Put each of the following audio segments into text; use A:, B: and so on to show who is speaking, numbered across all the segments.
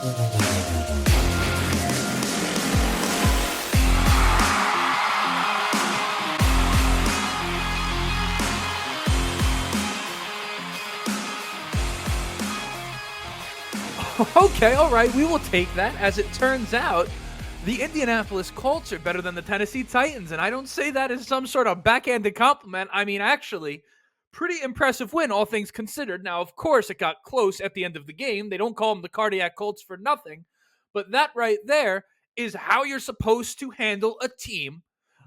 A: Okay, all right, we will take that. As it turns out, the Indianapolis Colts are better than the Tennessee Titans, and I don't say that as some sort of backhanded compliment. I mean, actually, pretty impressive win, all things considered. Now, of course, it got close at the end of the game. They don't call them the Cardiac Colts for nothing, but that right there is how you're supposed to handle a team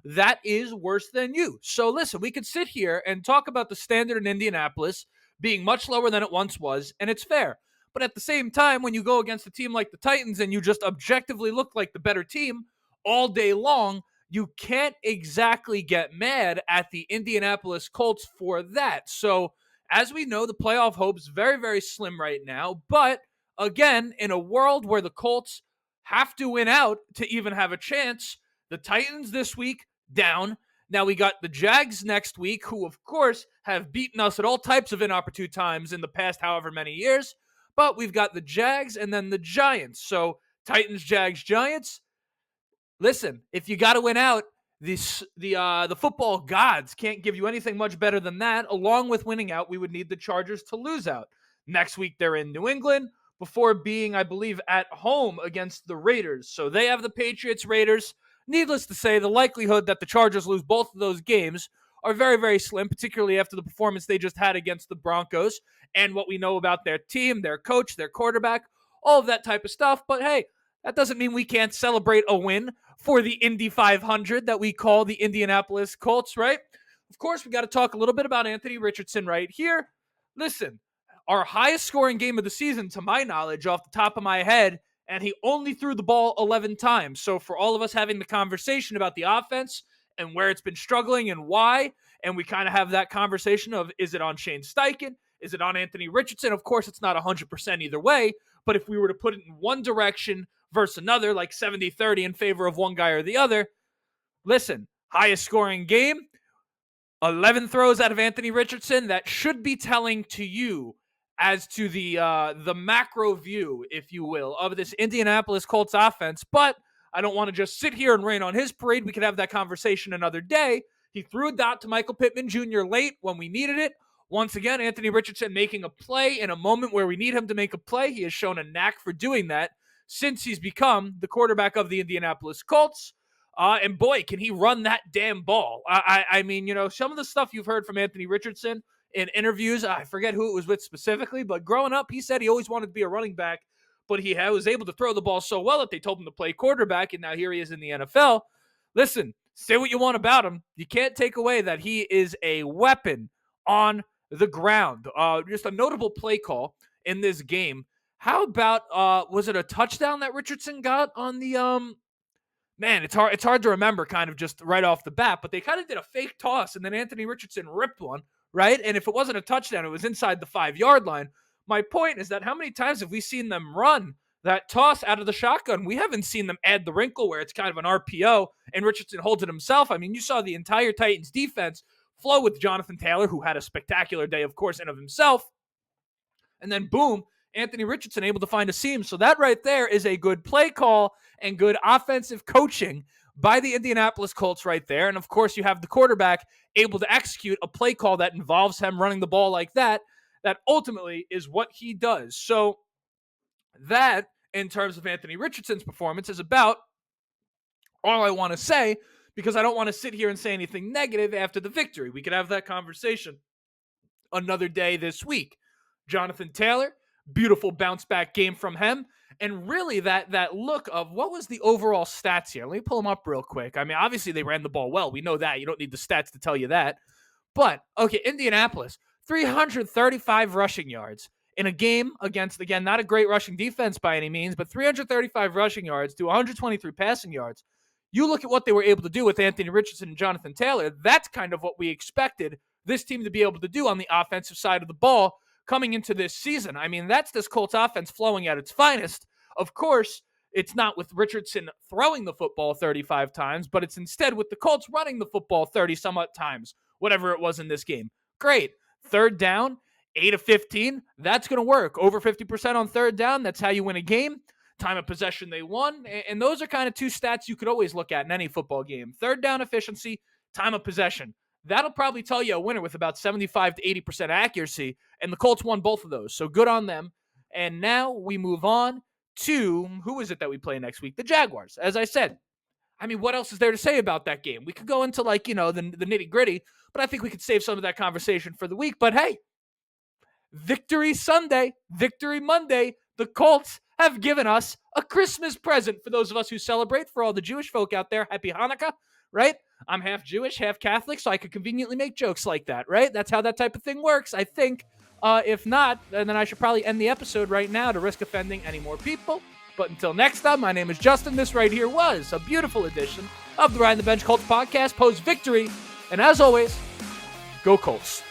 A: that is worse than you. So listen, we could sit here and talk about the standard in Indianapolis being much lower than it once was, and it's fair. But at the same time, when you go against a team like the Titans and you just objectively look like the better team all day long, you can't exactly get mad at the Indianapolis Colts for that. So, as we know, the playoff hope's very, very slim right now. But again, in a world where the Colts have to win out to even have a chance, the Titans this week down. Now we got the Jags next week, who, of course, have beaten us at all types of inopportune times in the past however many years. But we've got the Jags and then the Giants. So Titans, Jags, Giants. Listen, if you got to win out, the football gods can't give you anything much better than that. Along with winning out, we would need the Chargers to lose out. Next week, they're in New England before being, I believe, at home against the Raiders. So they have the Patriots, Raiders. Needless to say, the likelihood that the Chargers lose both of those games are very, very slim, particularly after the performance they just had against the Broncos and what we know about their team, their coach, their quarterback, all of that type of stuff. But hey, that doesn't mean we can't celebrate a win for the Indy 500 that we call the Indianapolis Colts, right? Of course, we got to talk a little bit about Anthony Richardson right here. Listen, our highest scoring game of the season, to my knowledge, off the top of my head, and he only threw the ball 11 times. So for all of us having the conversation about the offense and where it's been struggling and why, and we kind of have that conversation of, is it on Shane Steichen? Is it on Anthony Richardson? Of course, it's not 100% either way, but if we were to put it in one direction versus another, like 70-30 in favor of one guy or the other, listen, highest scoring game, 11 throws out of Anthony Richardson. That should be telling to you as to the macro view, if you will, of this Indianapolis Colts offense. But I don't want to just sit here and rain on his parade. We could have that conversation another day. He threw a dot to Michael Pittman Jr. late when we needed it. Once again, Anthony Richardson making a play in a moment where we need him to make a play. He has shown a knack for doing that since he's become the quarterback of the Indianapolis Colts. And boy, can he run that damn ball. I mean, you know, some of the stuff you've heard from Anthony Richardson in interviews, I forget who it was with specifically, but growing up, he said he always wanted to be a running back, but he was able to throw the ball so well that they told him to play quarterback, and now here he is in the NFL. Listen, say what you want about him. You can't take away that he is a weapon on the ground. Just a notable play call in this game. How about, was it a touchdown that Richardson got on the, man, it's hard to remember kind of just right off the bat, but they kind of did a fake toss, and then Anthony Richardson ripped one, right? And if it wasn't a touchdown, it was inside the 5-yard line. My point is that how many times have we seen them run that toss out of the shotgun? We haven't seen them add the wrinkle where it's kind of an RPO, and Richardson holds it himself. I mean, you saw the entire Titans defense flow with Jonathan Taylor, who had a spectacular day, of course, in of himself. And then, boom, Anthony Richardson able to find a seam. So that right there is a good play call and good offensive coaching by the Indianapolis Colts right there. And, of course, you have the quarterback able to execute a play call that involves him running the ball like that. That ultimately is what he does. So that, in terms of Anthony Richardson's performance, is about all I want to say, because I don't want to sit here and say anything negative after the victory. We could have that conversation another day this week. Jonathan Taylor, beautiful bounce back game from him. And really that look of what was the overall stats here. Let me pull them up real quick. I mean, obviously they ran the ball well. We know that. You don't need the stats to tell you that. But, okay, Indianapolis, 335 rushing yards in a game against, again, not a great rushing defense by any means, but 335 rushing yards to 123 passing yards. You look at what they were able to do with Anthony Richardson and Jonathan Taylor, that's kind of what we expected this team to be able to do on the offensive side of the ball coming into this season. I mean, that's this Colts offense flowing at its finest. Of course, it's not with Richardson throwing the football 35 times, but it's instead with the Colts running the football 30-somewhat times, whatever it was in this game. Great. Third down, 8 of 15, that's going to work. Over 50% on third down, that's how you win a game. time of possession they won. And those are kind of two stats you could always look at in any football game. Third down efficiency, time of possession. That'll probably tell you a winner with about 75 to 80% accuracy. And the Colts won both of those. So good on them. And now we move on to, who is it that we play next week? The Jaguars. As I said, I mean, what else is there to say about that game? We could go into the nitty gritty, but I think we could save some of that conversation for the week. But hey, Victory Sunday, Victory Monday, the Colts have given us a Christmas present for those of us who celebrate. For all the Jewish folk out there, happy Hanukkah, right? I'm half Jewish, half Catholic, so I could conveniently make jokes like that, right? That's how that type of thing works, I think. If not, then I should probably end the episode right now to risk offending any more people. But until next time, my name is Justin. This right here was a beautiful edition of the Ride on the Bench Colts podcast, post victory. And as always, go Colts.